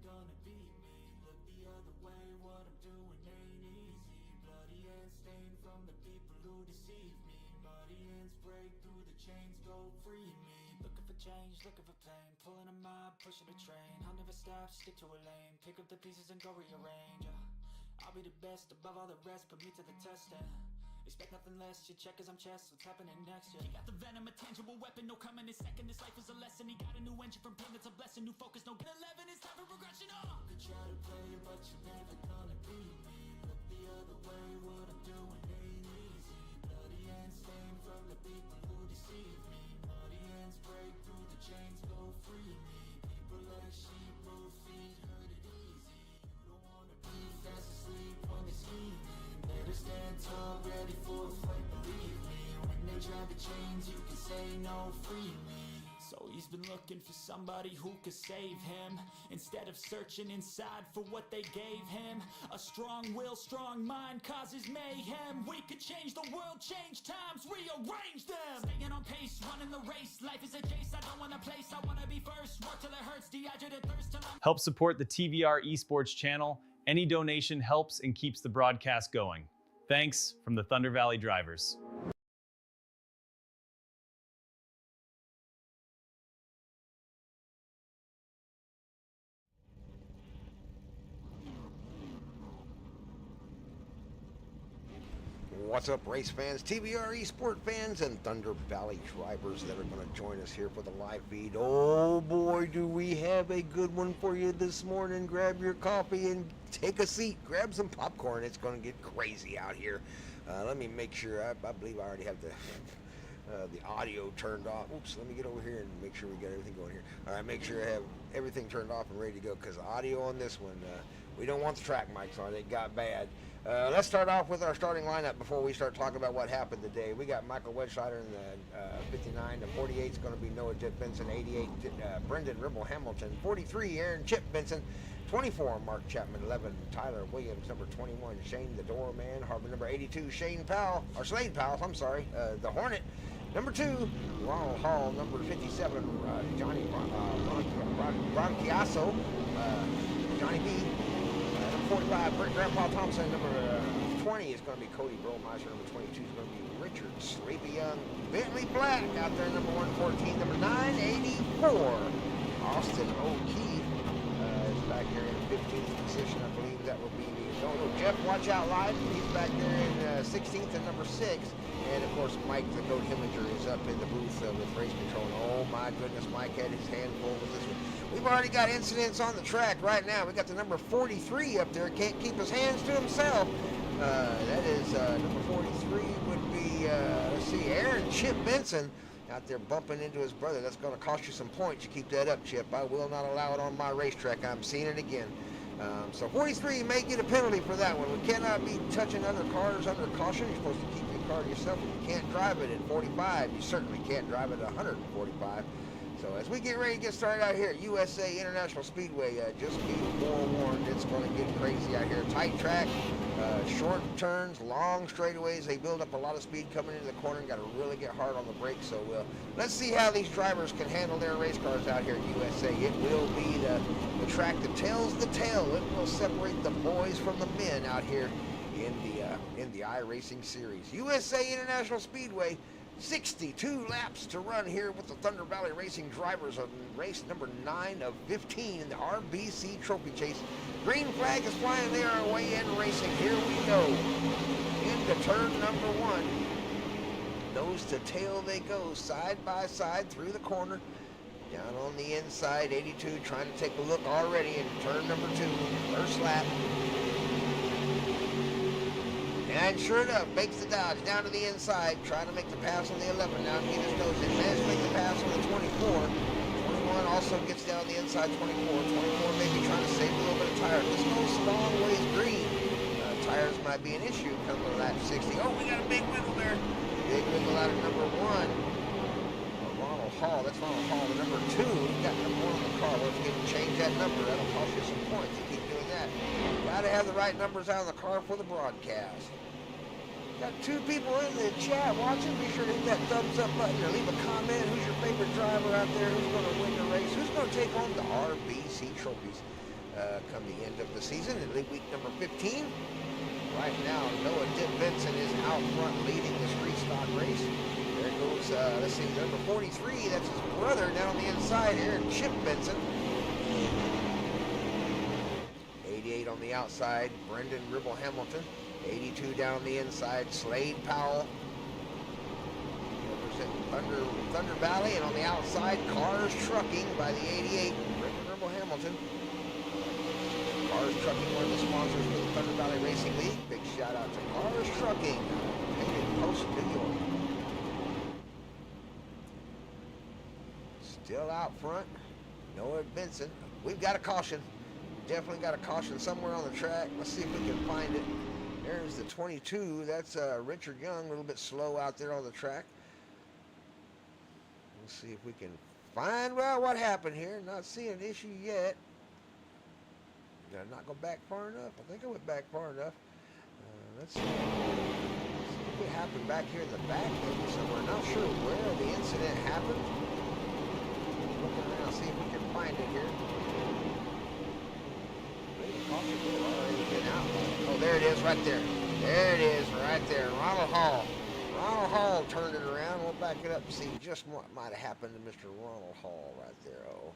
gonna beat me. Look the other way, what I'm doing ain't easy. Bloody hands stained from the people who deceive me. Muddy hands break through the chains, go free me. Looking for change, looking for pain, pulling a mob, pushing a train. I'll never stop, stick to a lane, pick up the pieces and go rearrange. I'll be the best above all the rest, put me to the test and expect nothing less. You check as I'm chess, what's happening next? Yeah. He got the venom, a tangible weapon, no coming in second. This life is a lesson. He got a new engine from pain, that's a blessing. New focus, no get 11. It's time for progression. You could try to play, but you're never gonna beat me. Look the other way, what I'm doing ain't easy. Bloody hands stained from the people who deceive me. Muddy hands break through the chains, go free me. People like sheep move feet, hurt it easy. You don't wanna be fast asleep when they're scheming. Better stand tall, ready for a fight, believe me. When they drive the chains, you can say no, free me. So he's been looking for somebody who could save him, instead of searching inside for what they gave him. A strong will, strong mind causes mayhem. We could change the world, change times, rearrange them. Staying on pace, running the race. Life is a chase, I don't want a place, I wanna be first. Work till it hurts, dehydrated thirst till I'm... Help support the TVR-Esports channel. Any donation helps and keeps the broadcast going. Thanks from the Thunder Valley Drivers. What's up, race fans, TVR-Esports fans, and Thunder Valley drivers that are going to join us here for the live feed. Oh boy, do we have a good one for you this morning. Grab your coffee and take a seat. Grab some popcorn. It's going to get crazy out here. Let me make sure. I believe I already have the audio turned off. Oops, let me get over here and make sure we got everything going here. All right, make sure I have everything turned off and ready to go, because the audio on this one, we don't want the track mics on. It got bad. Let's start off with our starting lineup before we start talking about what happened today. We got Michael Wedschleider in the 59. The 48 is going to be Noah Chip Benson. 88, Brendan Ribble Hamilton. 43, Aaron Chip Benson. 24, Mark Chapman. 11, Tyler Williams. Number 21, Shane the Doorman. Harbor number 82, Slade Powell, I'm sorry, the Hornet. Number 2, Ronald Hall. Number 57, Johnny Bronchiasso, Johnny B. Number 45, Brent Grandpa Thompson. Number 20 is going to be Cody Burlmeister. Number 22 is going to be Richard Sleepy Young. Bentley Black out there, number 114. Number 984, Austin O'Keefe is back there in 15th position. I believe that will be Jeff Watch Out Live. He's back there in 16th and number 6. And of course, Mike the Goat Heminger is up in the booth with race control. And oh my goodness, Mike had his hand full with this one. We've already got incidents on the track right now. We got the number 43 up there. Can't keep his hands to himself. That is number 43 would be, let's see, Aaron Chip Benson out there bumping into his brother. That's going to cost you some points. You keep that up, Chip. I will not allow it on my racetrack. I'm seeing it again. So 43 may get a penalty for that one. We cannot be touching other cars under caution. You're supposed to keep your car to yourself. If you can't drive it at 45, you certainly can't drive it at 145. So as we get ready to get started out here at USA International Speedway, just be forewarned, it's going to get crazy out here. Tight track, short turns, long straightaways. They build up a lot of speed coming into the corner. Got to really get hard on the brakes. So let's see how these drivers can handle their race cars out here at USA. It will be the track that tells the tale. It will separate the boys from the men out here in the iRacing Series. USA International Speedway. 62 laps to run here with the Thunder Valley Racing drivers on race number 9 of 15 in the RBC Trophy Chase. Green flag is flying. They are away in racing. Here we go. Into turn number 1. Nose to tail they go, side by side through the corner. Down on the inside, 82 trying to take a look already in turn number 2. First lap. And sure enough, makes the dodge down to the inside, trying to make the pass on the 11. Now he just knows it. Managed to make the pass on the 24. 21 also gets down the inside, 24. 24 maybe trying to save a little bit of tire. This goes long ways green. Tires might be an issue coming to lap 60. Oh, we got a big wiggle there. Big wiggle out of number 1. Ronald Hall. That's Ronald Hall. The number 2, he got number 1 on the car. Let's get to change that number. That'll cost you some points. You keep doing that. Got to have the right numbers out of the car for the broadcast. Got 2 people in the chat watching. Be sure to hit that thumbs up button or leave a comment. Who's your favorite driver out there? Who's going to win the race? Who's going to take home the RBC trophies? come the end of the season in league week number 15. Right now, Noah Dick Benson is out front leading this restock race. There goes, let's see, number 43. That's his brother down on the inside here, Chip Benson. 88 on the outside, Brendan Ribble Hamilton. 82 down on the inside, Slade Powell. Thunder Valley, and on the outside, Cars Trucking by the 88, Brendan Ribble Hamilton. Cars Trucking, one of the sponsors for the Thunder Valley Racing League. Big shout out to Cars Trucking, Painted Post, New York. Still out front, Noah Benson. We've got a caution. Definitely got a caution somewhere on the track. Let's see if we can find it. There's the 22. That's Richard Young, a little bit slow out there on the track. Let's see if we can find, well, what happened here. Not seeing an issue yet. Did I not go back far enough? I think I went back far enough. Let's see what happened back here in the back, maybe somewhere. Not sure where the incident happened. Looking around, see if we can find it here. Oh, there it is, right there. There it is, right there. Ronald Hall. Ronald Hall turned it around. We'll back it up and see just what might have happened to Mr. Ronald Hall right there. Oh.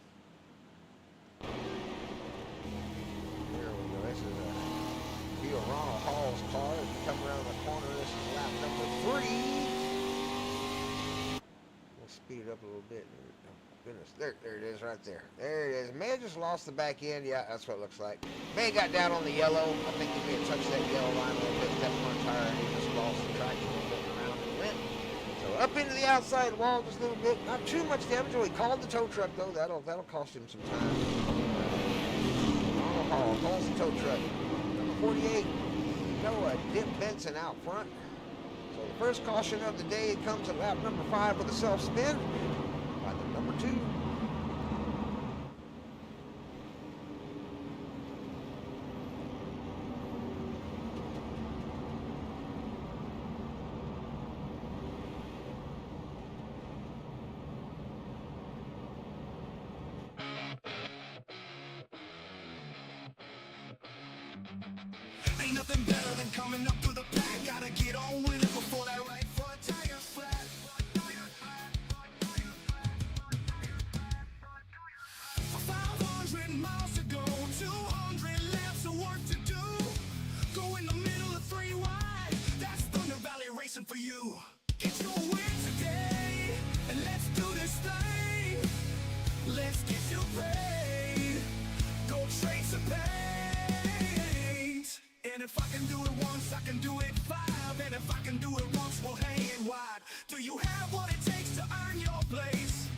There we go. This is a view of Ronald Hall's car. As you come around the corner, this is lap number 3. We'll speed it up a little bit. Goodness, there it is right there. There it is. May have just lost the back end. Yeah, that's what it looks like. May have got down on the yellow. I think he may have touched that yellow line a little bit with that front tire, and he just lost the traction a little bit around and went. So up into the outside wall just a little bit. Not too much damage. Oh, he called the tow truck though. That'll cost him some time. Ronald Hall calls the tow truck. Number 48, Noah Dip Benson out front. So the first caution of the day comes at lap number 5 with a self-spin. By the number 2. Ain't nothing better than coming up through the pack. Gotta get on with it before that right foot tires flat. 500 miles to go, 200 laps of work to do. Go in the middle of 3 wide. That's Thunder Valley Racing for you. Get your win today, and let's do this thing. Let's get you paid. Go trade some paint. And if I can do it once, I can do it 5. And if I can do it once, we'll hang it wide. Do you have what it takes to earn your place?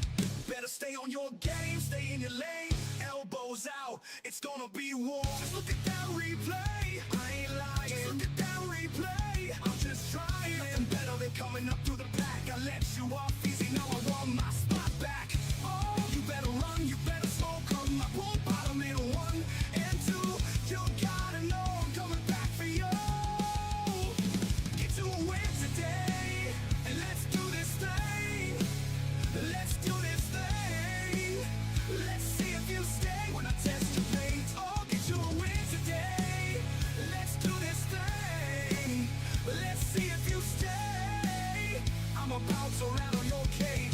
Better stay on your game, stay in your lane. Elbows out, it's gonna be war. Just look at that replay, I ain't lying. Just look at that replay, I'm just trying. Nothing better than coming up through the pack. I let you off easy, now I want my spot back. Oh, you better run, you better smoke 'em. I won't bottom in 1 and 2. You gotta know I'm coming back for you. Get to a win today, and let's do this thing. Let's do this thing. Let's see if you stay when I test your paint. Oh, get you a win today. Let's do this thing. Let's see if you stay. I'm about to rattle your cage.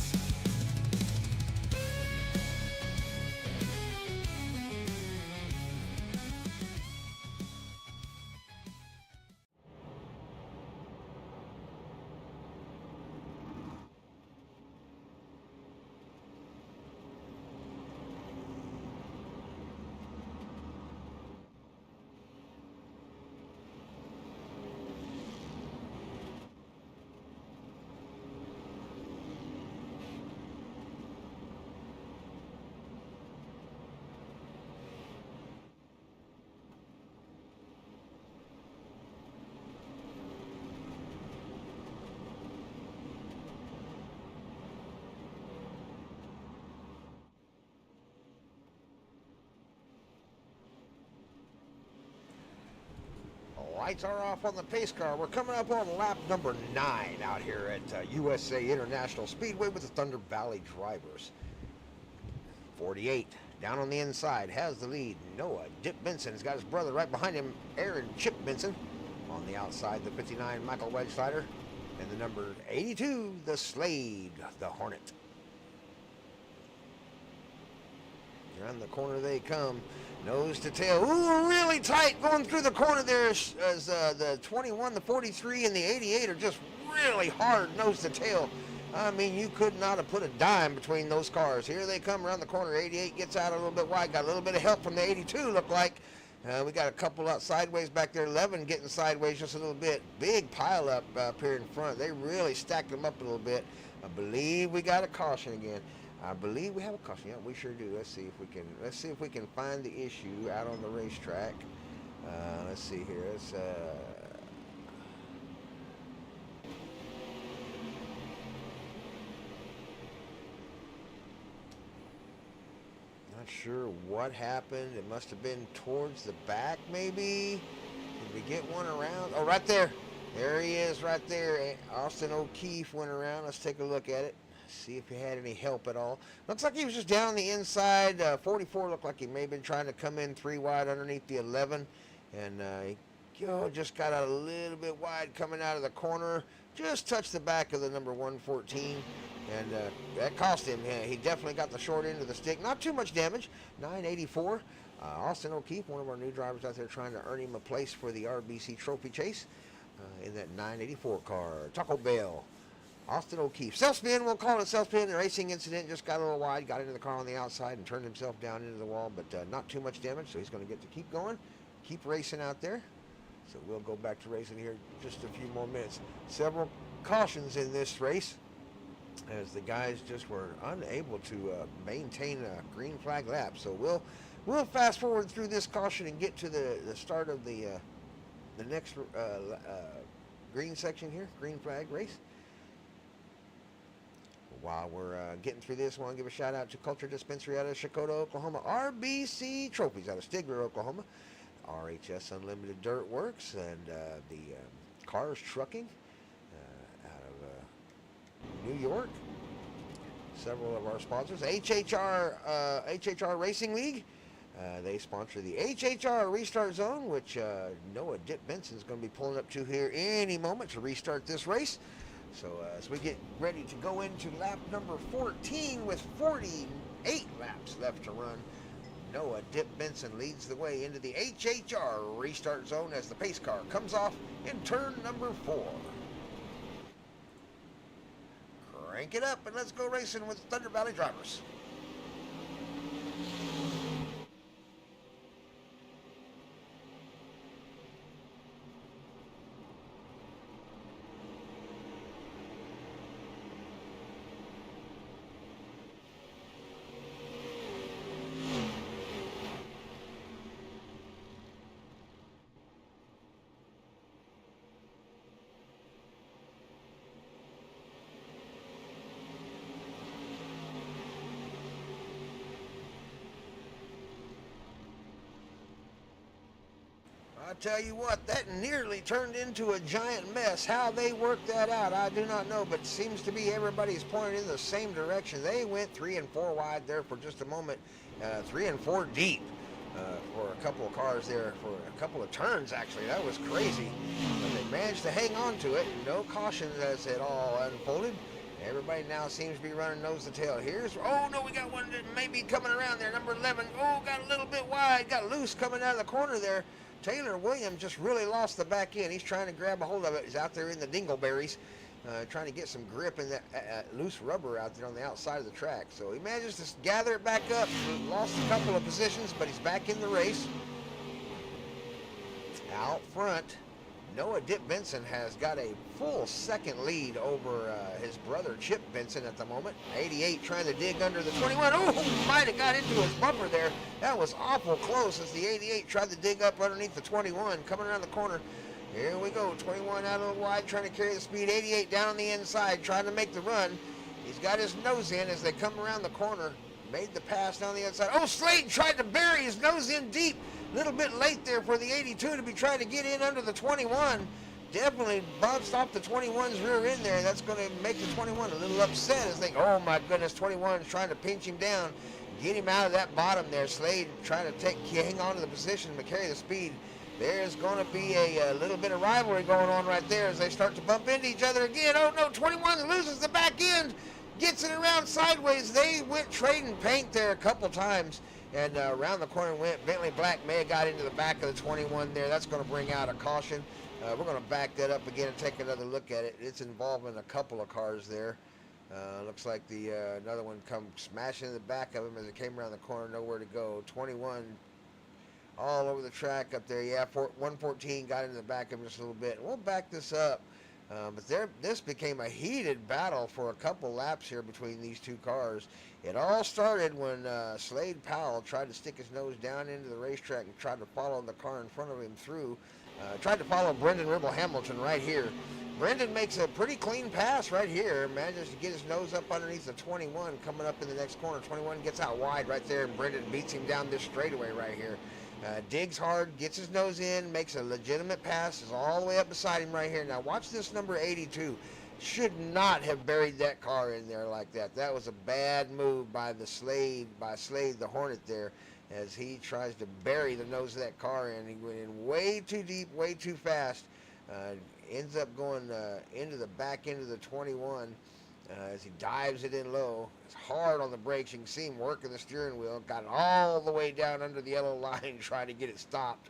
Lights are off on the pace car. We're coming up on lap number 9 out here at USA International Speedway with the Thunder Valley drivers. 48, Down on the inside, has the lead. Noah Dip Benson has got his brother right behind him, Aaron Chip Benson. On the outside, the 59 Michael Wedgeslider. And the number 82, the Slade, the Hornet. Around the corner they come. Nose to tail. Ooh, really tight going through the corner there as the 21, the 43, and the 88 are just really hard nose to tail. I mean, you could not have put a dime between those cars. Here they come around the corner. 88 gets out a little bit wide. Got a little bit of help from the 82, look like. We got a couple out sideways back there. 11 getting sideways just a little bit. Big pile up here in front. They really stacked them up a little bit. I believe we got a caution again. I believe we have a caution. Yeah, we sure do. Let's see if we can find the issue out on the racetrack. Let's see here. It's not sure what happened. It must have been towards the back, maybe. Did we get one around? Oh, right there. There he is, right there. Austin O'Keefe went around. Let's take a look at it. See if he had any help at all. Looks like he was just down the inside. 44 looked like he may have been trying to come in 3 wide underneath the 11. And he just got a little bit wide coming out of the corner. Just touched the back of the number 114. And that cost him. Yeah, he definitely got the short end of the stick. Not too much damage. 984. Austin O'Keefe, one of our new drivers out there trying to earn him a place for the RBC Trophy Chase in that 984 car. Taco Bell. Austin O'Keefe. Self-spin, we'll call it self-spin. The racing incident just got a little wide, got into the car on the outside and turned himself down into the wall, but not too much damage, so he's going to get to keep going, keep racing out there. So we'll go back to racing here just a few more minutes. Several cautions in this race as the guys just were unable to maintain a green flag lap. So we'll fast forward through this caution and get to the start of the next green section here, green flag race. While we're getting through this, I want to give a shout out to Culture Dispensary out of Chakota, Oklahoma. RBC Trophies out of Stigler, Oklahoma. RHS Unlimited Dirt Works and the Cars Trucking out of New York. Several of our sponsors. HHR Racing League. They sponsor the HHR Restart Zone, which Noah Dip Benson is going to be pulling up to here any moment to restart this race. So as we get ready to go into lap number 14 with 48 laps left to run, Noah Dip Benson leads the way into the HHR Restart Zone as the pace car comes off in turn number 4. Crank it up and let's go racing with Thunder Valley drivers. I tell you what, that nearly turned into a giant mess. How they worked that out, I do not know, but it seems to be everybody's pointing in the same direction. They went 3 and 4 wide there for just a moment, 3 and 4 deep for a couple of cars there, for a couple of turns, actually. That was crazy. But they managed to hang on to it. No caution as it all unfolded. Everybody now seems to be running nose to tail. Oh no, we got one that may be coming around there. Number 11, got a little bit wide, got loose coming out of the corner there. Taylor Williams just really lost the back end. He's trying to grab a hold of it. He's out there in the dingleberries, trying to get some grip in that loose rubber out there on the outside of the track. So he manages to gather it back up. Lost a couple of positions, but he's back in the race. Out front, Noah Dip Benson has got a full second lead over his brother Chip Benson at the moment. 88 trying to dig under the 21. Oh, might have got into his bumper there. That was awful close as the 88 tried to dig up underneath the 21. Coming around the corner. Here we go. 21 out a little wide trying to carry the speed. 88 down on the inside trying to make the run. He's got his nose in as they come around the corner. Made the pass down the inside. Oh, Slade tried to bury his nose in deep. A little bit late there for the 82 to be trying to get in under the 21. Definitely bounced off the 21's rear end there. That's going to make the 21 a little upset as they think, oh my goodness, 21 is trying to pinch him down. get him out of that bottom there. Slade trying to hang on to the position but carry the speed. There's going to be a little bit of rivalry going on right there as they start to bump into each other again. Oh no, 21 loses the back end, gets it around sideways. They went trading paint there a couple times, and around the corner went. Bentley Black may have got into the back of the 21 there. That's going to bring out a caution. We're going to back that up again and take another look at it. It's involving a couple of cars there. Looks like another one come smashing in the back of him as it came around the corner, nowhere to go. 21 all over the track up there. Yeah, 114 got into the back of him just a little bit. We'll back this up. But this became a heated battle for a couple laps here between these two cars. It all started when Slade Powell tried to stick his nose down into the racetrack and tried to follow the car in front of him through. Tried to follow Brendan Ribble Hamilton right here. Brendan makes a pretty clean pass right here. Manages to get his nose up underneath the 21 coming up in the next corner. 21 gets out wide right there, and Brendan beats him down this straightaway right here. Digs hard, gets his nose in, makes a legitimate pass, is all the way up beside him right here. Now watch this number 82. Should not have buried that car in there like that. That was a bad move by Slade the Hornet there, as he tries to bury the nose of that car in. He went in way too deep, way too fast. Ends up going into the back end of the 21 as he dives it in low. It's hard on the brakes. You can see him working the steering wheel. Got it all the way down under the yellow line trying to get it stopped.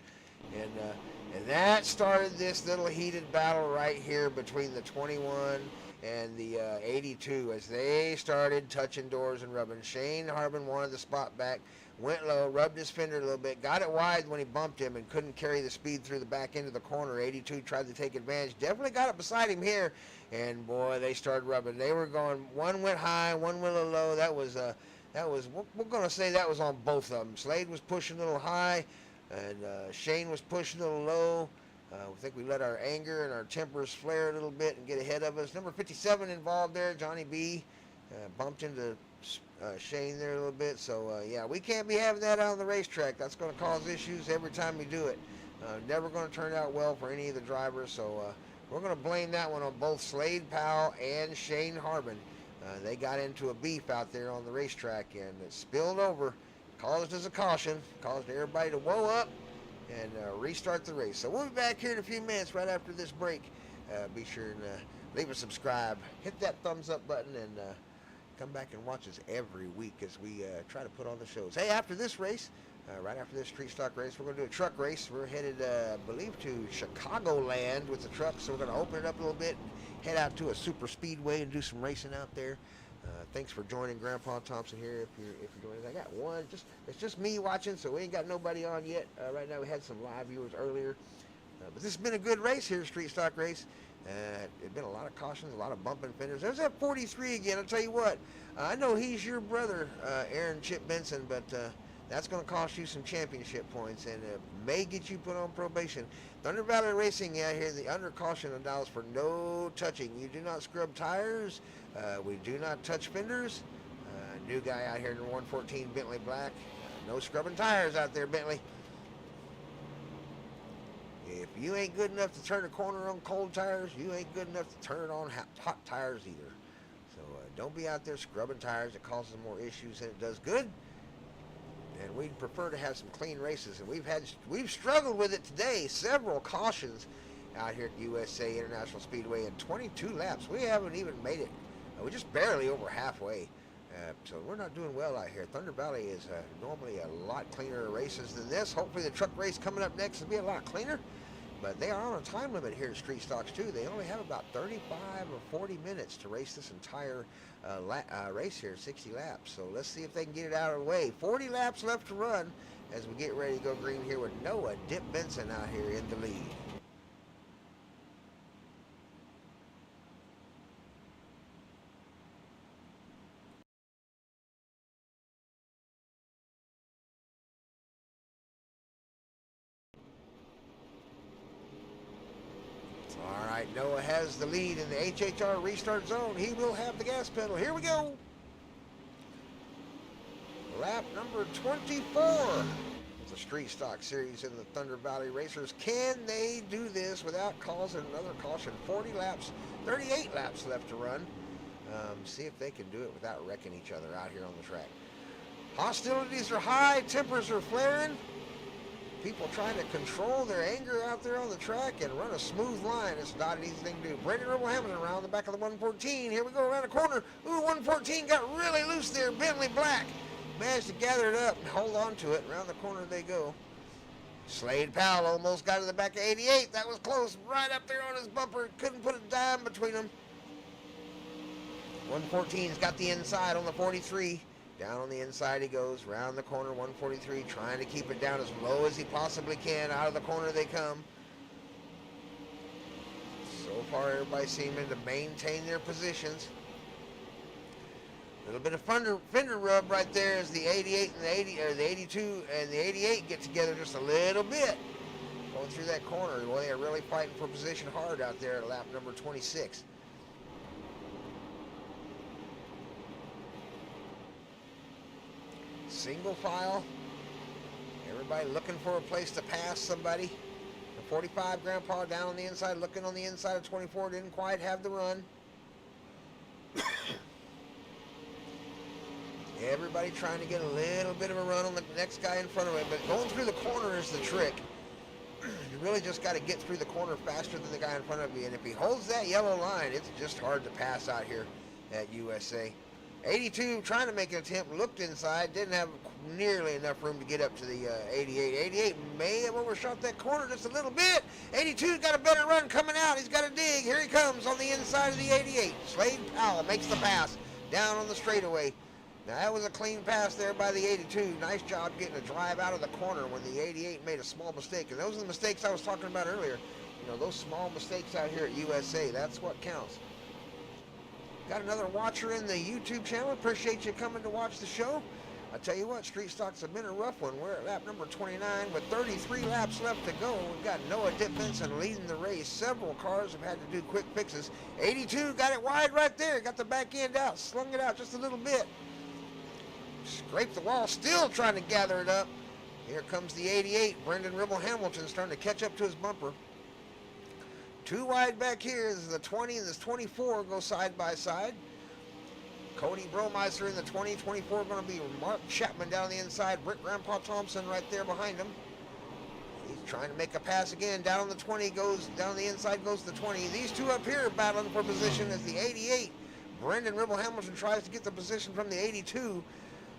And that started this little heated battle right here between the 21 and the 82 as they started touching doors and rubbing. Shane Harbin wanted the spot back, went low, rubbed his fender a little bit, got it wide when he bumped him and couldn't carry the speed through the back end of the corner. 82 tried to take advantage, definitely got it beside him here, and boy, they started rubbing. They were going, one went high, one went a little low. That was we're going to say that was on both of them. Slade was pushing a little high, and Shane was pushing a little low. I think we let our anger and our tempers flare a little bit and get ahead of us. Number 57 involved there, Johnny B. Bumped into Shane there a little bit. So, yeah, we can't be having that out on the racetrack. That's going to cause issues every time we do it. Never going to turn out well for any of the drivers. So, we're going to blame that one on both Slade Powell and Shane Harbin. They got into a beef out there on the racetrack, and it spilled over, caused us a caution, caused everybody to whoa up and restart the race. So we'll be back here in a few minutes right after this break. Be sure and leave a subscribe, hit that thumbs up button, and come back and watch us every week as we try to put on the shows. Hey, after this race, right after this street stock race, we're going to do a truck race. We're headed, I believe, to Chicagoland with the truck, so we're going to open it up a little bit and head out to a super speedway and do some racing out there. Thanks for joining Grandpa Thompson here. If you're doing it, I got one. It's just me watching, so we ain't got nobody on yet. Right now, we had some live viewers earlier, but this has been a good race here, street stock race. It's been a lot of cautions, a lot of bumping fenders. There's that 43 again. I'll tell you what. I know he's your brother, Aaron Chip Benson, but that's going to cost you some championship points and may get you put on probation. Thunder Valley Racing out here, the under caution allows for no touching. You do not scrub tires. We do not touch fenders. New guy out here in 114, Bentley Black. No scrubbing tires out there, Bentley. If you ain't good enough to turn a corner on cold tires, you ain't good enough to turn it on hot tires either. So don't be out there scrubbing tires. It causes more issues than it does good. And we'd prefer to have some clean races. And we've struggled with it today. Several cautions out here at USA International Speedway in 22 laps. We haven't even made it. We're just barely over halfway. So we're not doing well out here. Thunder Valley is normally a lot cleaner races than this. Hopefully the truck race coming up next will be a lot cleaner. But they are on a time limit here at Street Stocks too. They only have about 35 or 40 minutes to race this entire race here, 60 laps. So let's see if they can get it out of the way. 40 laps left to run as we get ready to go green here with Noah Dip Benson out here in the lead. Noah has the lead in the HHR restart zone. He will have the gas pedal. Here we go. Lap number 24. The Street Stock Series in the Thunder Valley Racers. Can they do this without causing another caution? 40 laps, 38 laps left to run. See if they can do it without wrecking each other out here on the track. Hostilities are high, tempers are flaring. People trying to control their anger out there on the track and run a smooth line. It's not an easy thing to do. Brendan Rebel Hamilton around the back of the 114. Here we go around the corner. Ooh, 114 got really loose there. Bentley Black managed to gather it up and hold on to it. Around the corner they go. Slade Powell almost got to the back of 88. That was close. Right up there on his bumper. Couldn't put a dime between them. 114's got the inside on the 43. Down on the inside he goes, round the corner, 143, trying to keep it down as low as he possibly can. Out of the corner they come. So far, everybody seeming to maintain their positions. A little bit of fender rub right there as the 88 and the 80, or the 82 and the 88 get together just a little bit. Going through that corner, well, they are really fighting for position hard out there at lap number 26. Single file. Everybody looking for a place to pass somebody. The 45 Grandpa down on the inside, looking on the inside of 24, didn't quite have the run. Everybody trying to get a little bit of a run on the next guy in front of him, but going through the corner is the trick. You really just got to get through the corner faster than the guy in front of you, and if he holds that yellow line, it's just hard to pass out here at USA. 82 trying to make an attempt, looked inside, didn't have nearly enough room to get up to the 88. 88 may have overshot that corner just a little bit. 82's got a better run coming out. He's got a dig. Here he comes on the inside of the 88. Slade Powell makes the pass down on the straightaway. Now that was a clean pass there by the 82. Nice job getting a drive out of the corner when the 88 made a small mistake. And those are the mistakes I was talking about earlier. You know, those small mistakes out here at USA, that's what counts. Got another watcher in the YouTube channel. Appreciate you coming to watch the show. I tell you what, Street Stocks have been a rough one. We're at lap number 29 with 33 laps left to go. We've got Noah Dip Benson leading the race. Several cars have had to do quick fixes. 82 got it wide right there. Got the back end out. Slung it out just a little bit. Scraped the wall. Still trying to gather it up. Here comes the 88. Brendan Ribble Hamilton starting to catch up to his bumper. Too wide back here as the 20 and this 24 go side by side. Cody Bromeister in the 20, 24 going to be Mark Chapman down the inside. Brick Grandpa Thompson right there behind him. He's trying to make a pass again. Down on the 20 goes, down the inside goes the 20. These two up here battling for position as the 88. Brendan Ribble Hamilton tries to get the position from the 82.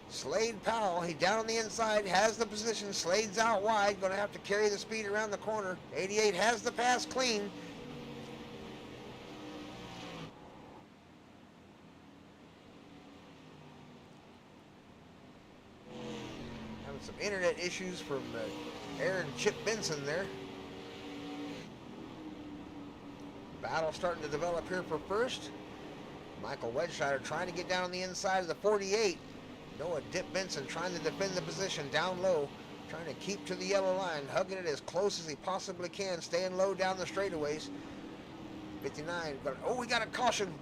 Slade Powell, he down on the inside, has the position. Slade's out wide, going to have to carry the speed around the corner. 88 has the pass clean. Some internet issues from Aaron Chip Benson there. Battle starting to develop here for first. Michael Wedscheider trying to get down on the inside of the 48. Noah Dip Benson trying to defend the position down low, trying to keep to the yellow line, hugging it as close as he possibly can, staying low down the straightaways. 59, oh, we got a caution,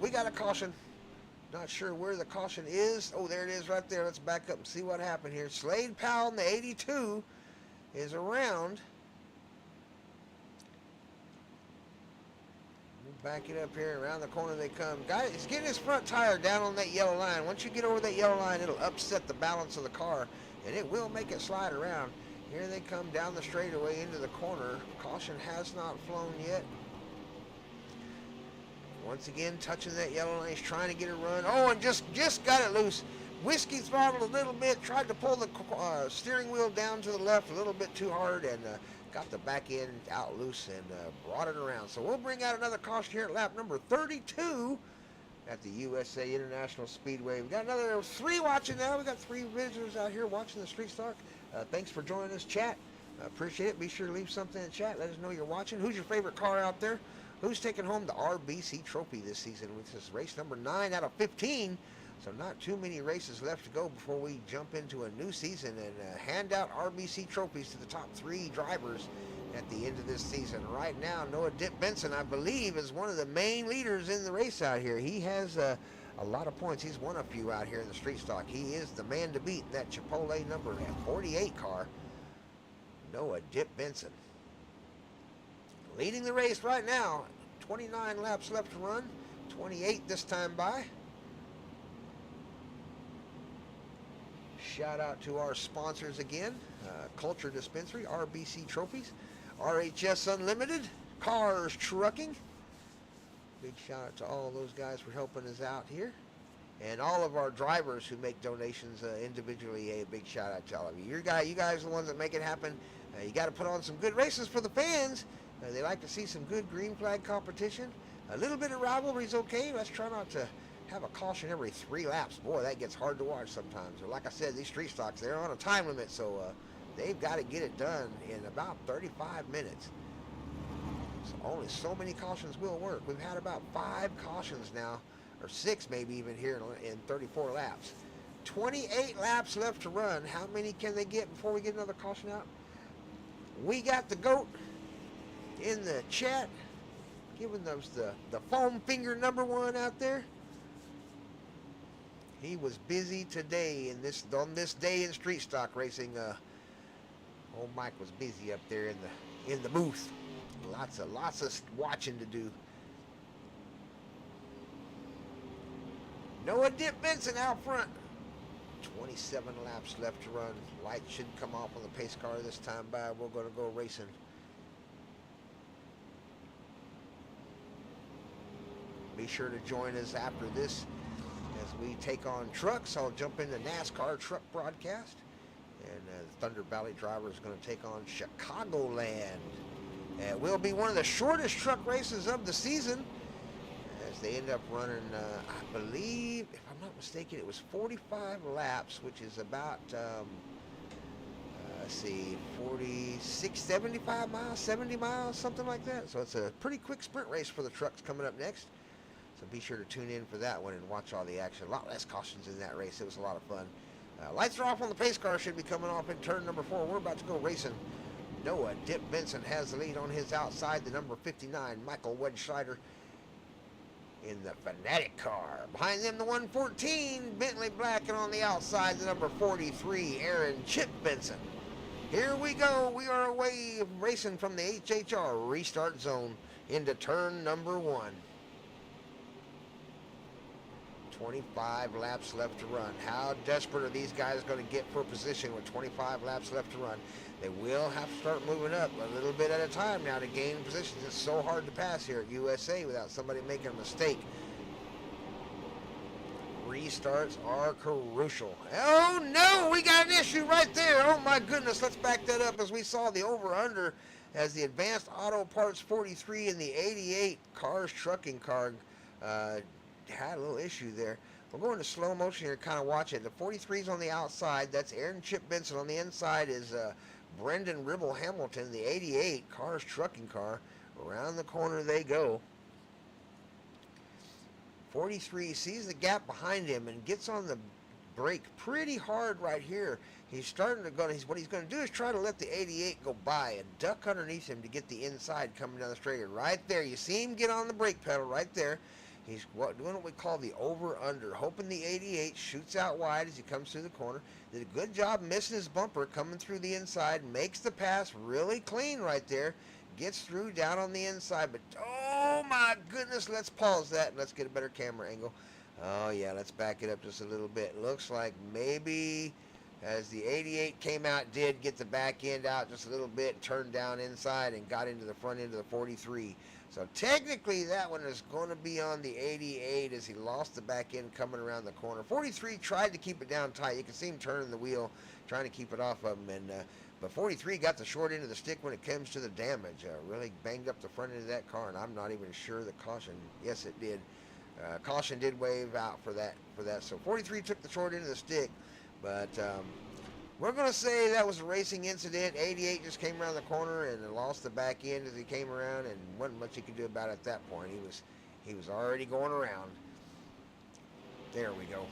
Not sure where the caution is. Oh, there it is right there. Let's back up and see what happened here. Slade Powell in the 82 is around. We'll back it up here. Around the corner they come. Guy, he's getting his front tire down on that yellow line. Once you get over that yellow line, it'll upset the balance of the car, and it will make it slide around. Here they come down the straightaway into the corner. Caution has not flown yet. Once again, touching that yellow line, he's trying to get a run. Oh, and just got it loose. Whiskey throttled a little bit, tried to pull the steering wheel down to the left a little bit too hard, and got the back end out loose and brought it around. So we'll bring out another caution here at lap number 32 at the USA International Speedway. We've got another 3 watching now. We've got 3 visitors out here watching the Street Stock. Thanks for joining us, chat. Appreciate it. Be sure to leave something in the chat. Let us know you're watching. Who's your favorite car out there? Who's taking home the RBC trophy this season, which is race number 9 out of 15. So not too many races left to go before we jump into a new season and hand out RBC trophies to the top 3 drivers at the end of this season. Right now, Noah Dip Benson, I believe, is one of the main leaders in the race out here. He has a lot of points. He's won a few out here in the Street Stock. He is the man to beat in that Chipotle number 48 car. Noah Dip Benson leading the race right now. 29 laps left to run. 28 this time by. shout out to our sponsors again. Culture Dispensary, RBC Trophies, RHS Unlimited, Cars Trucking. Big shout out to all those guys for helping us out here. And all of our drivers who make donations individually, a big shout out to all of you. You guys are the ones that make it happen. You got to put on some good races for the fans. They like to see some good green flag competition. A little bit of rivalry is okay. Let's try not to have a caution every 3 laps. Boy, that gets hard to watch sometimes. Or like I said, these street stocks, they're on a time limit, so they've got to get it done in about 35 minutes. So only so many cautions will work. We've had about 5 cautions now, or 6 maybe even here in 34 laps. 28 laps left to run. How many can they get before we get another caution out? We got the GOAT in the chat, giving those the foam finger #1 out there. He was busy today on this day in street stock racing. Old Mike was busy up there in the booth. Lots of watching to do. Noah Dip Benson out front. 27 laps left to run. Light shouldn't come off on the pace car this time by. We're going to go racing. Be sure to join us after this as we take on trucks. I'll jump into NASCAR truck broadcast. And the Thunder Valley driver is going to take on Chicagoland. It will be one of the shortest truck races of the season, as they end up running, I believe, if I'm not mistaken, it was 45 laps, which is about, let's see, 46, 75 miles, 70 miles, something like that. So it's a pretty quick sprint race for the trucks coming up next. So be sure to tune in for that one and watch all the action. A lot less cautions in that race. It was a lot of fun. Lights are off on the pace car. Should be coming off in turn #4. We're about to go racing. Noah Dip Benson has the lead on his outside. The number 59, Michael Wedscheider, in the Fanatic car. Behind them, the 114, Bentley Black, and on the outside, the number 43, Aaron Chip Benson. Here we go. We are away racing from the HHR restart zone into turn #1. 25 laps left to run. How desperate are these guys going to get for position with 25 laps left to run? They will have to start moving up a little bit at a time now to gain positions. It's so hard to pass here at USA without somebody making a mistake. Restarts are crucial. Oh no, we got an issue right there. Oh my goodness, let's back that up as we saw the over-under as the Advanced Auto Parts 43 and the 88 Cars Trucking car had a little issue there. We're going to slow motion here, kind of watch it. The 43's on the outside. That's Aaron Chip Benson. On the inside is Brendan Ribble Hamilton, the 88 Cars Trucking car. Around the corner they go. 43 sees the gap behind him and gets on the brake pretty hard right here. He's starting to go. What he's going to do is try to let the 88 go by and duck underneath him to get the inside coming down the straight. Right there, you see him get on the brake pedal right there. He's doing what we call the over-under, hoping the 88 shoots out wide as he comes through the corner. Did a good job missing his bumper, coming through the inside, makes the pass really clean right there, gets through down on the inside. But, oh my goodness, let's pause that and let's get a better camera angle. Oh yeah, let's back it up just a little bit. Looks like maybe as the 88 came out, did get the back end out just a little bit, turned down inside and got into the front end of the 43. So technically that one is going to be on the 88 as he lost the back end coming around the corner. 43 tried to keep it down tight. You can see him turning the wheel, trying to keep it off of him. But 43 got the short end of the stick when it comes to the damage. Really banged up the front end of that car, and I'm not even sure the caution. Yes, it did. Caution did wave out for that. So 43 took the short end of the stick. But we're going to say that was a racing incident. 88 just came around the corner and lost the back end as he came around, and wasn't much he could do about it at that point. He was already going around. There we go.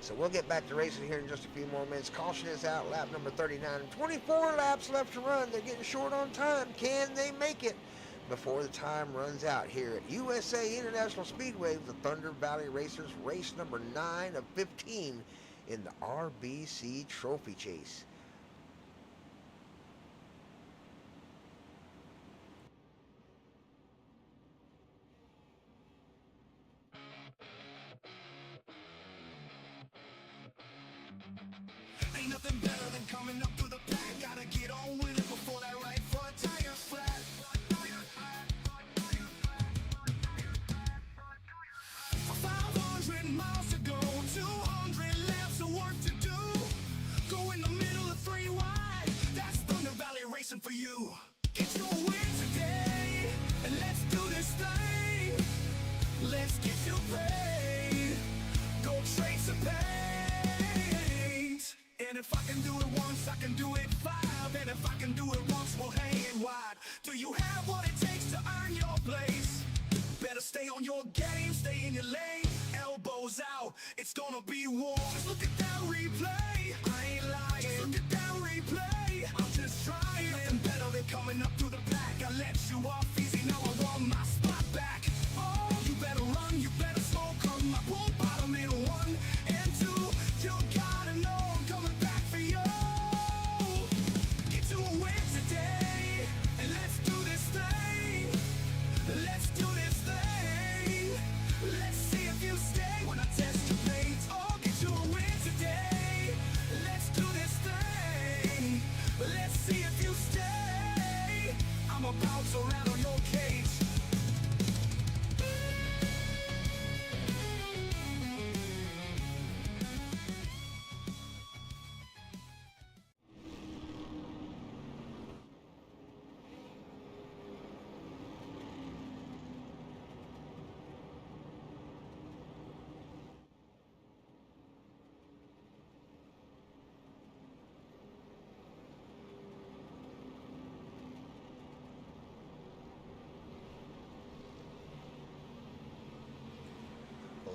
So we'll get back to racing here in just a few more minutes. Caution is out, lap number 39. 24 laps left to run. They're getting short on time. Can they make it before the time runs out here at USA International Speedway with the Thunder Valley Racers, race number 9 of 15 in the RBC Trophy Chase. nothing better than coming up through the pack. Gotta get on with it before that right front tire flat. 500 miles to go, 200 laps of work to do. Go in the middle of 3 wide, that's Thunder Valley Racing for you. Get your win today, and let's do this thing. Let's get you paid. Go trade some paint. And if I can do it once, I can do it 5. And if I can do it once, we'll hang it wide. Do you have what it takes to earn your place? Better stay on your game, stay in your lane. Elbows out, it's gonna be war. Just look at that replay, I ain't lying. Just look at that replay, I'm just trying. Nothing better than coming up through the pack. I let you off easy, now I want my spot back. Oh, you better run, you better smoke 'em. I won't bottom in 1 and 2. You gotta know I'm coming back for you. Get to a win today, and let's do this thing. Let's do this thing. Let's see if you stay when I test your paint. Oh, get to a win today. Let's do this thing. Let's see if you stay. I'm about to rattle your cage.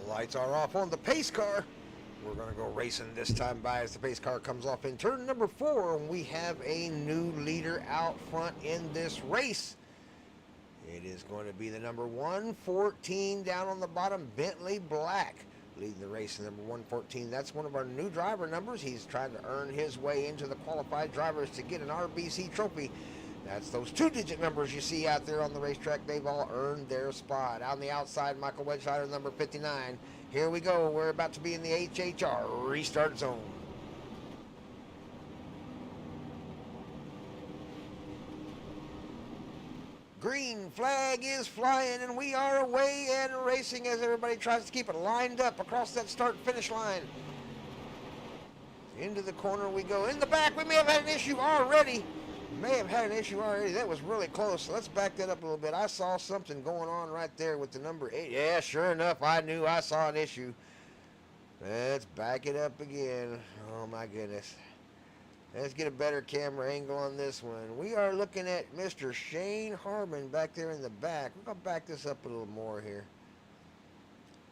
Lights are off on the pace car. We're going to go racing this time by as the pace car comes off in turn number 4, and we have a new leader out front in this race. It is going to be the number 114 down on the bottom, Bentley Black, leading the race in number 114. That's one of our new driver numbers. He's trying to earn his way into the qualified drivers to get an RBC trophy. That's those 2-digit numbers you see out there on the racetrack. They've all earned their spot. On the outside, Michael Wedgeheider, number 59. Here we go. We're about to be in the HHR restart zone. Green flag is flying, and we are away and racing as everybody tries to keep it lined up across that start-finish line. Into the corner we go. In the back, we may have had an issue already. That was really close. So let's back that up a little bit. I saw something going on right there with the number 8. Yeah, sure enough, I knew I saw an issue. Let's back it up again. Oh my goodness. Let's get a better camera angle on this one. We are looking at Mr. Shane Harmon back there in the back. We're going to back this up a little more here.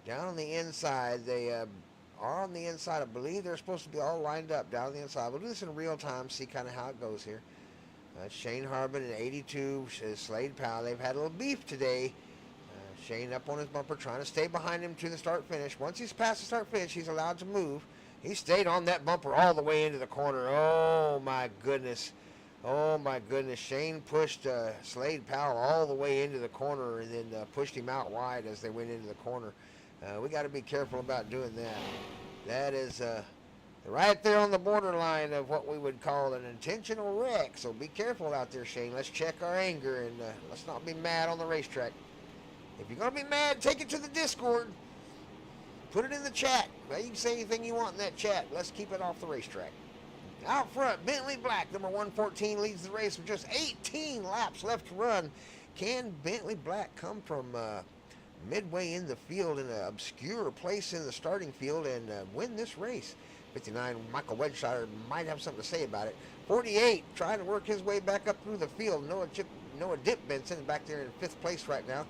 Down on the inside, they are on the inside. I believe they're supposed to be all lined up down on the inside. We'll do this in real time, see kind of how it goes here. Shane Harmon in 82, Slade Powell. They've had a little beef today. Shane up on his bumper, trying to stay behind him to the start-finish. Once he's past the start-finish, he's allowed to move. He stayed on that bumper all the way into the corner. Oh, my goodness. Oh, my goodness. Shane pushed Slade Powell all the way into the corner and then pushed him out wide as they went into the corner. We got to be careful about doing that. That is right there on the borderline of what we would call an intentional wreck. So be careful out there, Shane. Let's check our anger and let's not be mad on the racetrack. If you're going to be mad, take it to the Discord. Put it in the chat. Well, you can say anything you want in that chat. Let's keep it off the racetrack. Out front, Bentley Black, number 114, leads the race with just 18 laps left to run. Can Bentley Black come from midway in the field in an obscure place in the starting field and win this race? 59, Michael Wedgeshire might have something to say about it. 48, trying to work his way back up through the field. Noah Dip Benson back there in 5th place right now.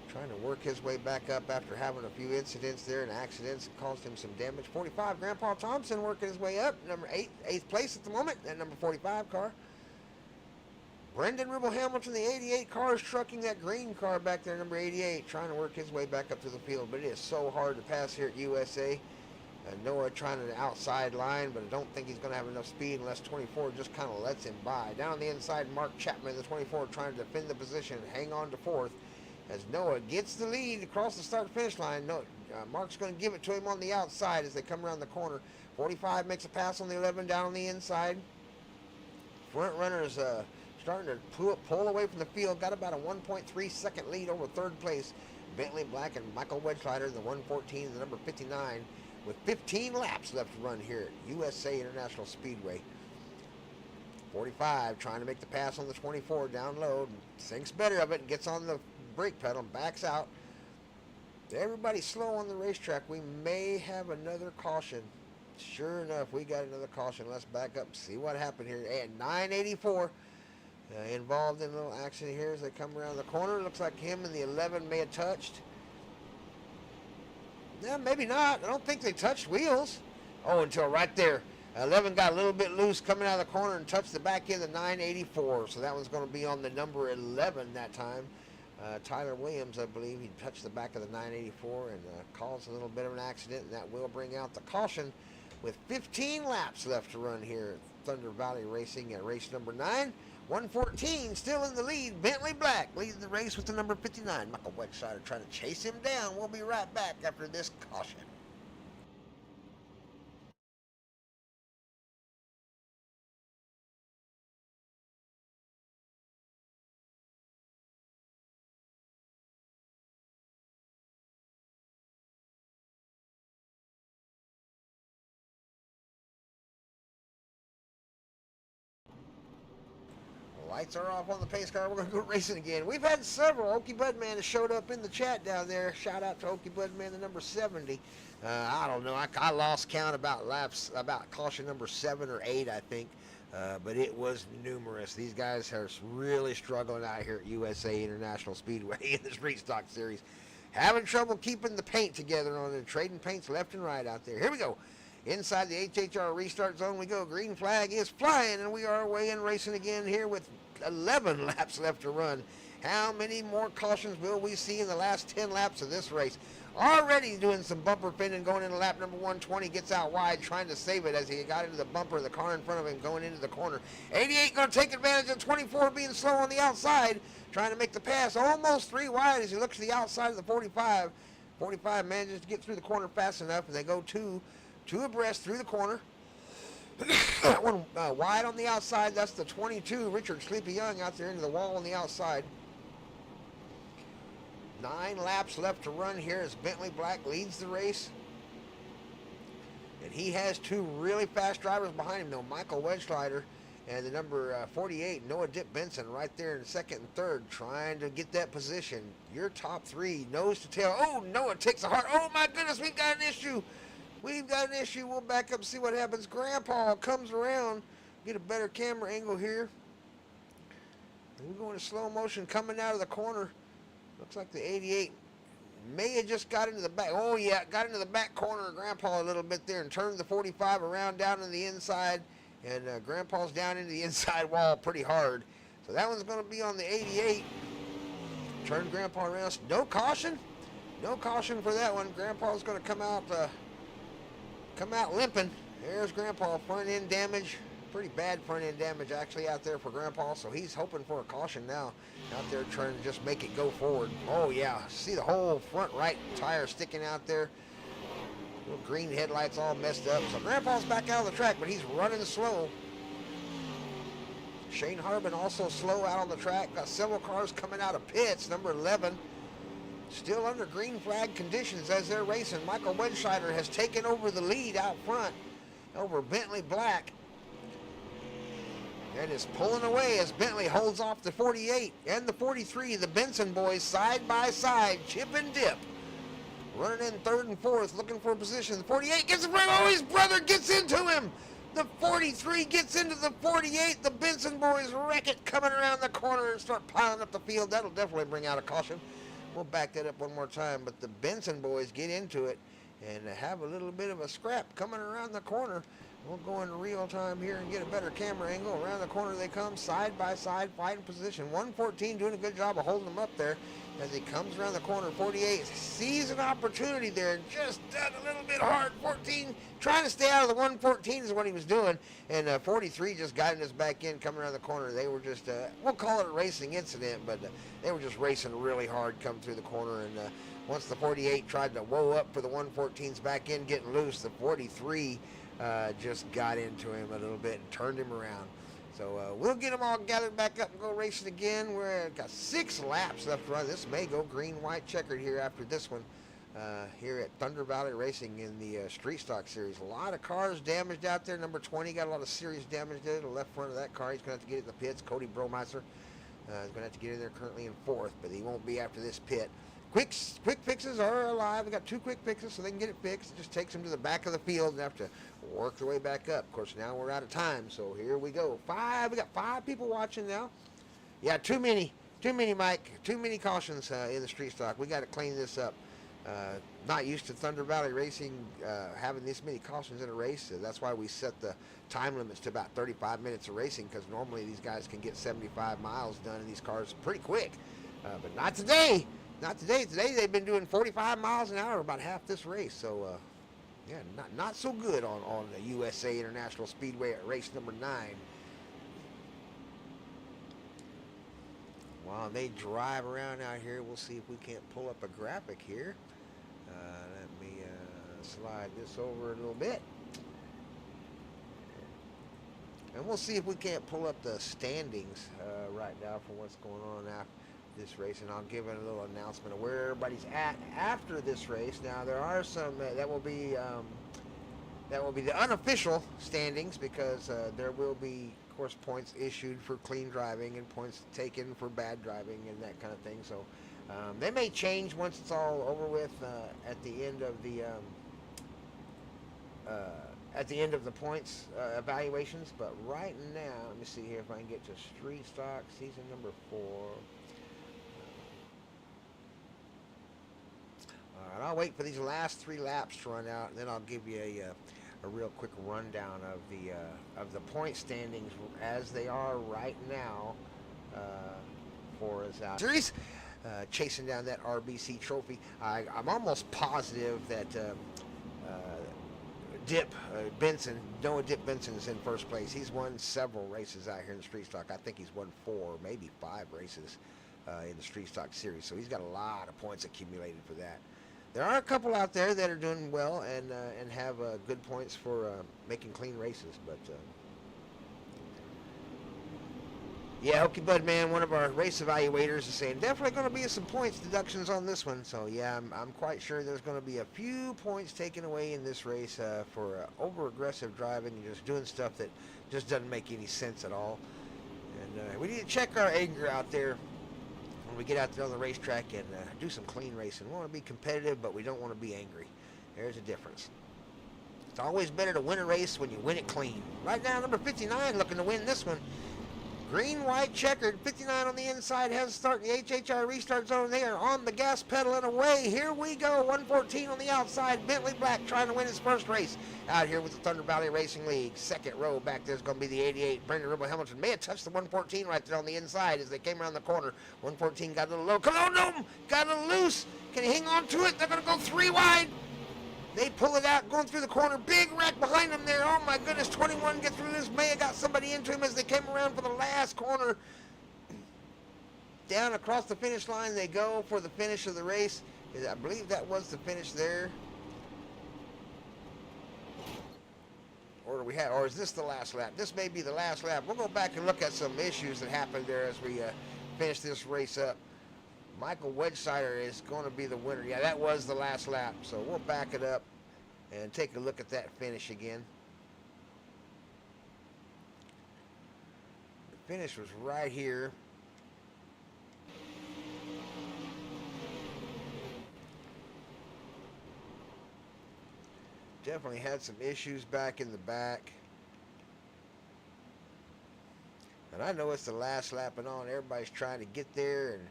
Trying to work his way back up after having a few incidents there and accidents that caused him some damage. 45, Grandpa Thompson working his way up. Number 8th place at the moment. That number 45 car. Brendan Ribble Hamilton, the 88 car, is trucking that green car back there, number 88, trying to work his way back up to the field. But it is so hard to pass here at USA. Noah trying an outside line, but I don't think he's going to have enough speed unless 24 just kind of lets him by. Down on the inside, Mark Chapman, the 24, trying to defend the position and hang on to 4th. as Noah gets the lead across the start-finish line. Mark's going to give it to him on the outside as they come around the corner. 45 makes a pass on the 11 down on the inside. Front runners starting to pull away from the field. Got about a 1.3 second lead over third place. Bentley Black and Michael Wedgschleider, the 114 and the number 59, with 15 laps left to run here at USA International Speedway. 45 trying to make the pass on the 24 down low. Thinks better of it and gets on the brake pedal and backs out. Everybody's slow on the racetrack. We may have another caution. Sure enough, we got another caution. Let's back up and see what happened here. At 984, involved in a little accident here as they come around the corner. Looks like him and the 11 may have touched. Yeah, maybe not. I don't think they touched wheels. Oh, until right there. 11 got a little bit loose coming out of the corner and touched the back end of 984. So that one's going to be on the number 11 that time. Tyler Williams, I believe, he touched the back of the 984 and caused a little bit of an accident, and that will bring out the caution with 15 laps left to run here at Thunder Valley Racing at race number 9. 114 still in the lead. Bentley Black leads the race with the number 59. Michael Wedgschleider trying to chase him down. We'll be right back after this caution. Lights are off on the pace car. We're going to go racing again. We've had several. Okie Budman has showed up in the chat down there. Shout out to Okie Budman, the number 70. I don't know. I lost count about laps, about caution number 7 or 8, I think. But it was numerous. These guys are really struggling out here at USA International Speedway in the Street Stock Series. Having trouble keeping the paint together on it. Trading paints left and right out there. Here we go. Inside the HHR restart zone we go. Green flag is flying, and we are away in racing again here with 11 laps left to run. How many more cautions will we see in the last 10 laps of this race? Already doing some bumper fending going into lap number 120. Gets out wide trying to save it as he got into the bumper of the car in front of him going into the corner. 88 going to take advantage of 24 being slow on the outside. Trying to make the pass almost 3 wide as he looks to the outside of the 45. 45 manages to get through the corner fast enough, and they go two abreast through the corner. That one wide on the outside. That's the 22, Richard Sleepy Young, out there into the wall on the outside. 9 laps left to run here as Bentley Black leads the race. And he has 2 really fast drivers behind him, though. Michael Wedgschleider and the number 48, Noah Dip Benson, right there in second and third, trying to get that position. Your top 3, nose to tail. Oh, Noah takes a hard. Oh, my goodness, we've got an issue. We've got an issue. We'll back up and see what happens. Grandpa comes around. Get a better camera angle here. And we're going to slow motion coming out of the corner. Looks like the 88 may have just got into the back. Oh, yeah, got into the back corner of Grandpa a little bit there and turned the 45 around down to the inside. And Grandpa's down into the inside wall pretty hard. So that one's going to be on the 88. Turn Grandpa around. No caution. No caution for that one. Grandpa's going to come out limping. There's Grandpa. Front end damage. Pretty bad front end damage actually out there for Grandpa. So he's hoping for a caution now. Out there trying to just make it go forward. Oh yeah. See the whole front right tire sticking out there. Little green headlights all messed up. So Grandpa's back out of the track, but he's running slow. Shane Harbin also slow out on the track. Got several cars coming out of pits. Number 11. Still under green flag conditions as they're racing. Michael Wedgschleider has taken over the lead out front over Bentley Black. And is pulling away as Bentley holds off the 48 and the 43. The Benson boys side by side, chip and dip. Running in third and fourth, looking for a position. The 48 gets in front. Oh, his brother gets into him. The 43 gets into the 48. The Benson boys wreck it coming around the corner and start piling up the field. That'll definitely bring out a caution. We'll back that up one more time, but the Benson boys get into it and have a little bit of a scrap coming around the corner. We'll go into real time here and get a better camera angle. Around the corner they come, side by side, fighting position. 114 doing a good job of holding them up there. as he comes around the corner. 48 sees an opportunity there and just done a little bit hard. 14 trying to stay out of the 114 is what he was doing, and 43 just guiding us back in coming around the corner. They were just, we'll call it a racing incident, but they were just racing really hard coming through the corner, and once the 48 tried to woe up for the 114s back in, getting loose, the 43 just got into him a little bit and turned him around. So we'll get them all gathered back up and go racing again. We've got 6 laps left to run. This may go green, white, checkered here after this one here at Thunder Valley Racing in the Street Stock Series. A lot of cars damaged out there. Number 20 got a lot of serious damage there. The left front of that car, he's going to have to get it in the pits. Cody Bromeister is going to have to get in there currently in 4th, but he won't be after this pit. Quick fixes are alive. We got 2 quick fixes, so they can get it fixed. It just takes them to the back of the field and have to work their way back up. Of course, now we're out of time, so here we go. We got 5 people watching now. Yeah, too many, Mike. Too many cautions in the street stock. We got to clean this up. Not used to Thunder Valley Racing having this many cautions in a race. That's why we set the time limits to about 35 minutes of racing, because normally these guys can get 75 miles done in these cars pretty quick. But not today. Not today. Today they've been doing 45 miles an hour about half this race. So, yeah, not so good on the USA International Speedway at race number 9. While they drive around out here, we'll see if we can't pull up a graphic here. Let me slide this over a little bit. And we'll see if we can't pull up the standings right now for what's going on after this race, and I'll give it a little announcement of where everybody's at after this race. Now there are some that will be the unofficial standings, because there will be, of course, points issued for clean driving and points taken for bad driving and that kind of thing. So they may change once it's all over with at the end of the points evaluations. But right now, let me see here if I can get to Street Stock season number 4. All right, I'll wait for these last 3 laps to run out, and then I'll give you a real quick rundown of the point standings as they are right now for us out series, chasing down that RBC trophy. I'm almost positive that Noah Dip Benson is in first place. He's won several races out here in the street stock. I think he's won 4, maybe 5 races in the street stock series. So he's got a lot of points accumulated for that. There are a couple out there that are doing well and have good points for making clean races, but yeah, Hokey Bud Man, one of our race evaluators, is saying definitely going to be some points deductions on this one. So yeah, I'm quite sure there's going to be a few points taken away in this race for over aggressive driving and just doing stuff that just doesn't make any sense at all. And we need to check our anger out there when we get out there on the racetrack and do some clean racing. We want to be competitive, but we don't want to be angry. There's a difference. It's always better to win a race when you win it clean. Right now, number 59 looking to win this one. Green, white, checkered. 59 on the inside has start in the HHI restart zone. They are on the gas pedal and away. Here we go. 114 on the outside. Bentley Black trying to win his first race out here with the Thunder Valley Racing League. Second row back there is going to be the 88. Brendan Ribble Hamilton may have touched the 114 right there on the inside as they came around the corner. 114 got a little low. Colonum got a little loose. Can he hang on to it? They're going to go 3 wide. They pull it out, going through the corner. Big wreck behind them there. Oh, my goodness. 21 gets through this. May have got somebody into him as they came around for the last corner. Down across the finish line they go for the finish of the race. I believe that was the finish there. Or is this the last lap? This may be the last lap. We'll go back and look at some issues that happened there as we finish this race up. Michael Wedgesider is going to be the winner. Yeah, that was the last lap. So we'll back it up and take a look at that finish again. The finish was right here. Definitely had some issues back in the back. And I know it's the last lap and on. Everybody's trying to get there and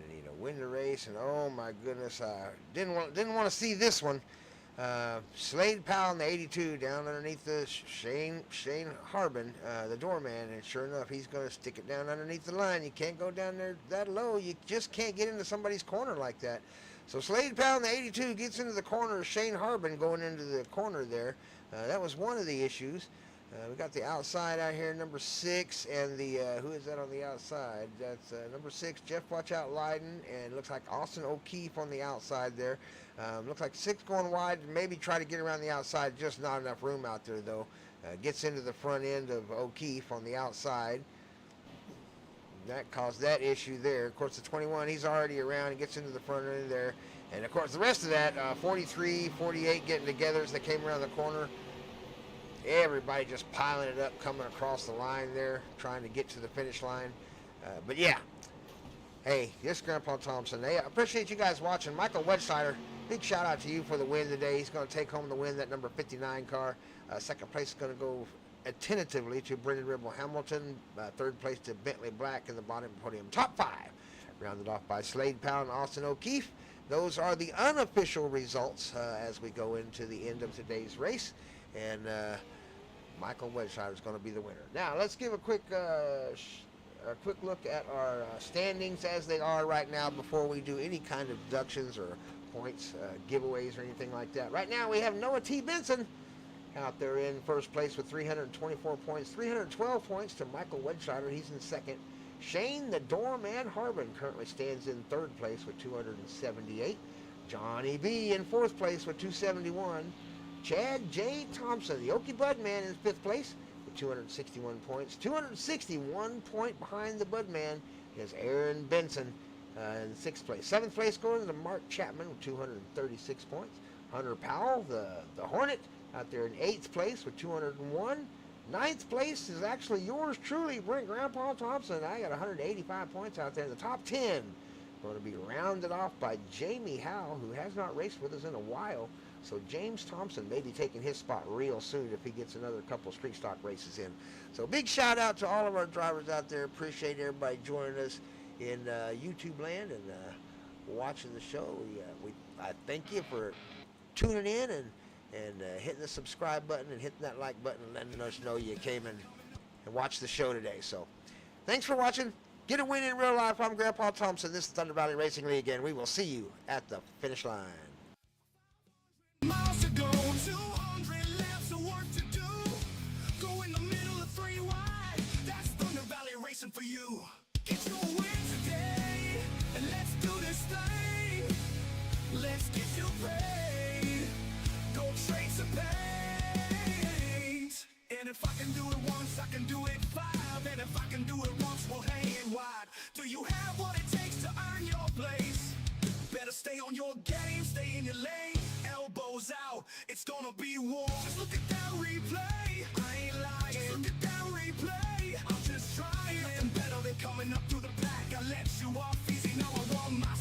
you know, win the race. And oh my goodness, I didn't want to see this one. Slade Powell in the 82 down underneath the Shane Harbin, the doorman, and sure enough, he's going to stick it down underneath the line. You can't go down there that low. You just can't get into somebody's corner like that. So Slade Powell in the 82 gets into the corner of Shane Harbin going into the corner there. That was one of the issues. We got the outside out here, number 6, and the, who is that on the outside? That's number 6, Jeff Watch Out Leiden, and looks like Austin O'Keefe on the outside there. Looks like 6 going wide, maybe try to get around the outside, just not enough room out there though. Gets into the front end of O'Keefe on the outside. That caused that issue there. Of course, the 21, he's already around. He gets into the front end there. And of course, the rest of that, 43, 48 getting together as they came around the corner. Everybody just piling it up, coming across the line there, trying to get to the finish line. But yeah, hey, this is Grandpa Thompson. Hey, I appreciate you guys watching. Michael Wedsider, big shout out to you for the win today. He's going to take home the win, that number 59 car. Second place is going to go tentatively to Brendan Ribble Hamilton. Third place to Bentley Black in the bottom podium. Top 5, rounded off by Slade Powell and Austin O'Keefe. Those are the unofficial results as we go into the end of today's race. And Michael Wedsider is going to be the winner. Now, let's give a quick look at our standings as they are right now before we do any kind of deductions or points, giveaways, or anything like that. Right now, we have Noah T. Benson out there in first place with 324 points. 312 points to Michael Wedsider. He's in second. Shane the Doorman Harbin currently stands in third place with 278. Johnny B. in fourth place with 271. Chad J. Thompson, the Okie Budman, in fifth place with 261 points. 261 point behind the Budman is Aaron Benson in sixth place. Seventh place going to Mark Chapman with 236 points. Hunter Powell, the Hornet, out there in eighth place with 201. Ninth place is actually yours truly, Grandpa Thompson. I got 185 points out there in the top 10. Going to be rounded off by Jamie Howe, who has not raced with us in a while. So James Thompson may be taking his spot real soon if he gets another couple street stock races in. So big shout out to all of our drivers out there. Appreciate everybody joining us in YouTube land and watching the show. I thank you for tuning in and hitting the subscribe button and hitting that like button and letting us know you came and watched the show today. So thanks for watching. Get a win in real life. I'm Grandpa Thompson. This is Thunder Valley Racing League, and we will see you at the finish line. Miles to go, 200 laps of work to do. Go in the middle of 3 wide. That's Thunder Valley Racing for you. Get your win today, and let's do this thing. Let's get you paid. Go trade some paint. And if I can do it once, I can do it 5. And if I can do it once, we'll hang it wide. Do you have what it takes to earn your place? Better stay on your game, stay in your lane. Elbows out, it's gonna be war. Just look at that replay, I ain't lying. Just look at that replay, I'm just trying. Nothing better than coming up through the back. I let you off easy, now I want my